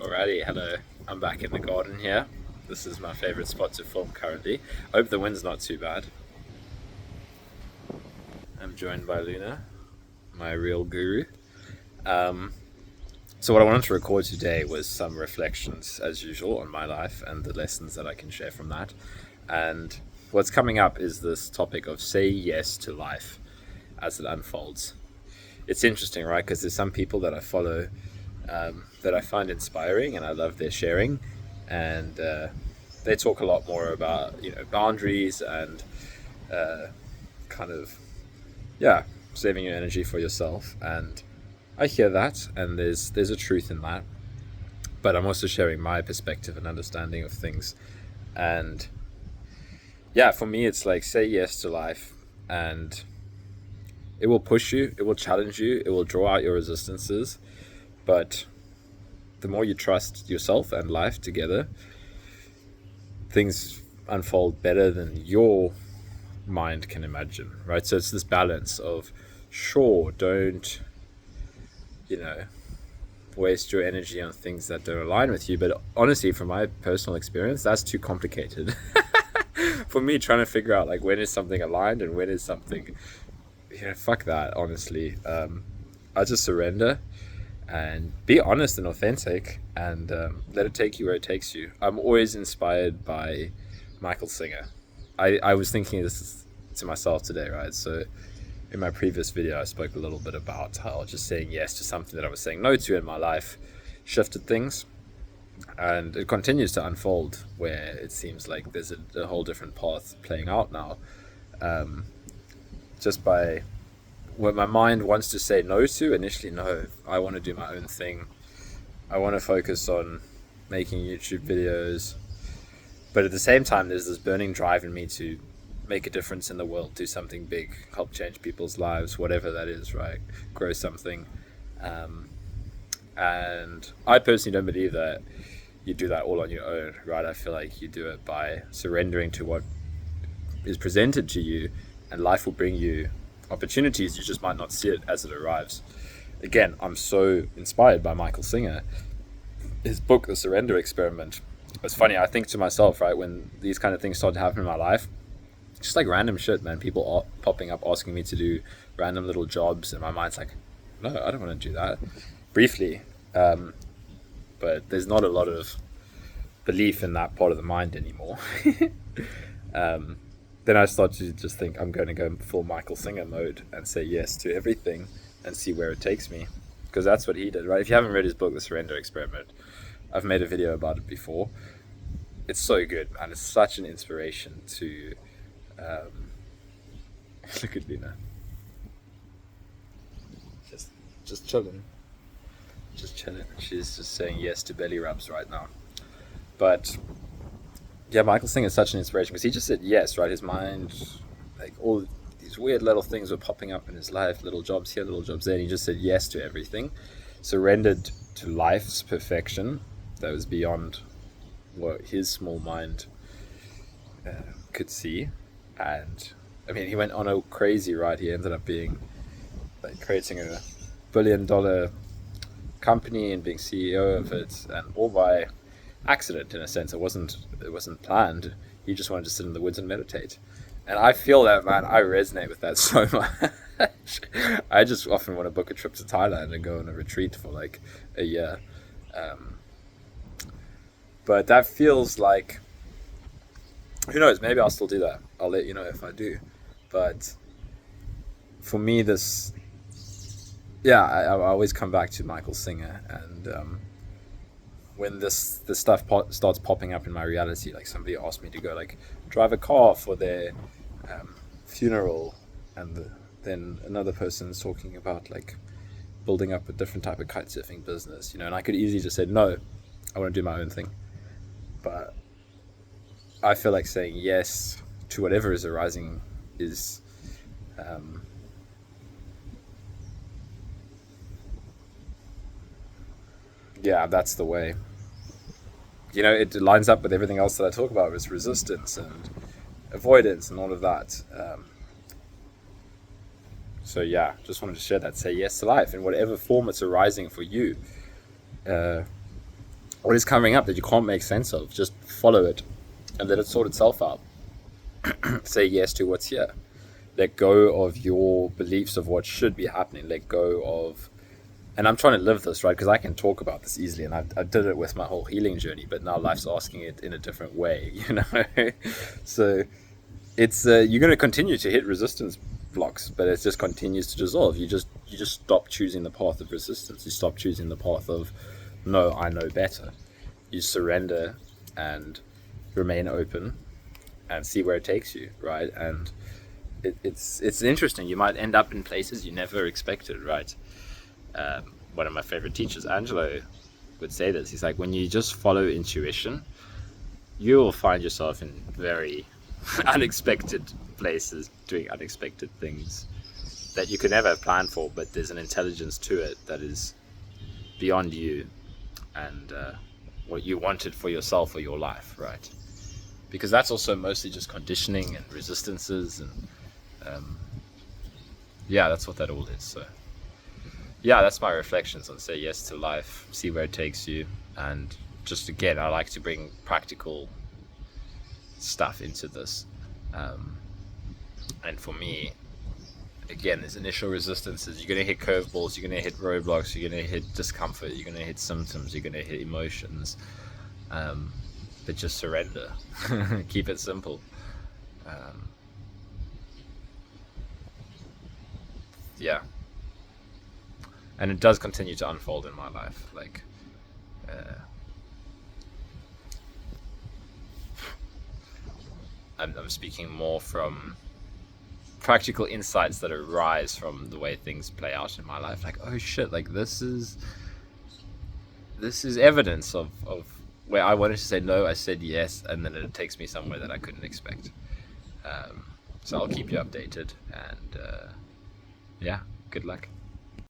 Alrighty, hello. I'm back in the garden here. This is my favorite spot to film currently. I hope the wind's not too bad. I'm joined by Luna, my real guru. Um, so what I wanted to record today was some reflections, as usual, on my life and the lessons that I can share from that. And what's coming up is this topic of say yes to life as it unfolds. It's interesting, right? Because there's some people that I follow that I find inspiring, and I love their sharing. And they talk a lot more about boundaries and uh, kind of yeah saving your energy for yourself. And I hear that, and there's a truth in that. But I'm also sharing my perspective and understanding of things. And yeah, for me, it's like say yes to life, and it will push you, it will challenge you, it will draw out your resistances. But the more you trust yourself and life together, things unfold better than your mind can imagine, right? So it's this balance of, sure, don't, you know, waste your energy on things that don't align with you. But honestly, from my personal experience, that's too complicated for me, trying to figure out like when is something aligned and when is something, fuck that, honestly. I just surrender and be honest and authentic, and let it take you where it takes you. I'm always inspired by Michael Singer. I was thinking this to myself today, right? So in my previous video, I spoke a little bit about how just saying yes to something that I was saying no to in my life shifted things. And it continues to unfold where it seems like there's a whole different path playing out now. Just by what my mind wants to say no to initially. No, I want to do my own thing. I want to focus on making YouTube videos. But at the same time, there's this burning drive in me to make a difference in the world, do something big, help change people's lives, whatever that is, right? Grow something. And I personally don't believe that you do that all on your own, right? I feel like you do it by surrendering to what is presented to you, and life will bring you opportunities. You just might not see it as it arrives. Again, I'm so inspired by Michael Singer. His book, The Surrender Experiment. It's funny, I think to myself, right, when these kind of things start to happen in my life, just like random shit, man. People are popping up asking me to do random little jobs, and my mind's like, no, I don't want to do that. Briefly, but there's not a lot of belief in that part of the mind anymore. Then I start to just think I'm going to go full Michael Singer mode and say yes to everything and see where it takes me, because that's what he did, right? If you haven't read his book, The Surrender Experiment, I've made a video about it before. It's so good, man. It's such an inspiration to look at Luna, just chilling, just chilling. She's just saying yes to belly rubs right now. But yeah, Michael Singer is such an inspiration because he just said yes, right? His mind, like all these weird little things were popping up in his life, little jobs here, little jobs there, and he just said yes to everything, surrendered to life's perfection that was beyond what his small mind could see. And I mean, he went on a crazy ride. He ended up being like creating $1 billion company and being CEO of it, and all by accident in a sense. It wasn't planned. He just wanted to sit in the woods and meditate. And I feel that, man. I resonate with that so much. I just often want to book a trip to Thailand and go on a retreat for like a year. But that feels like, who knows, maybe I'll still do that. I'll let you know if I do. But for me, this, yeah, I always come back to Michael Singer. And when this stuff starts popping up in my reality, like somebody asked me to go like drive a car for their funeral, and then another person's talking about like building up a different type of kite surfing business, and I could easily just say no, I want to do my own thing. But I feel like saying yes to whatever is arising is yeah, that's the way. It lines up with everything else that I talk about, with resistance and avoidance and all of that. So yeah, just wanted to share that. Say yes to life in whatever form it's arising for you. what is coming up that you can't make sense of, just follow it and let it sort itself out. Say yes to what's here. Let go of your beliefs of what should be happening. Let go of, and I'm trying to live this, right? Because I can talk about this easily, and I did it with my whole healing journey, but now life's asking it in a different way, So it's you're going to continue to hit resistance blocks, but it just continues to dissolve. You just stop choosing the path of resistance. You stop choosing the path of, no, I know better. You surrender and remain open and see where it takes you, right? And it's interesting. You might end up in places you never expected, right? One of my favorite teachers, Angelo, would say this. He's like, when you just follow intuition, you will find yourself in very unexpected places, doing unexpected things that you could never have planned for, but there's an intelligence to it that is beyond you and what you wanted for yourself or your life, right? Because that's also mostly just conditioning and resistances, and that's what that all is. So that's my reflections on say yes to life, see where it takes you. And just again, I like to bring practical stuff into this, and for me, again, there's initial resistances. You're going to hit curveballs, you're going to hit roadblocks, you're going to hit discomfort, you're going to hit symptoms, you're going to hit emotions, but just surrender. Keep it simple. And it does continue to unfold in my life. Like, I'm speaking more from practical insights that arise from the way things play out in my life. Like, oh shit, like this is evidence of where I wanted to say no, I said yes, and then it takes me somewhere that I couldn't expect. So I'll keep you updated, and good luck.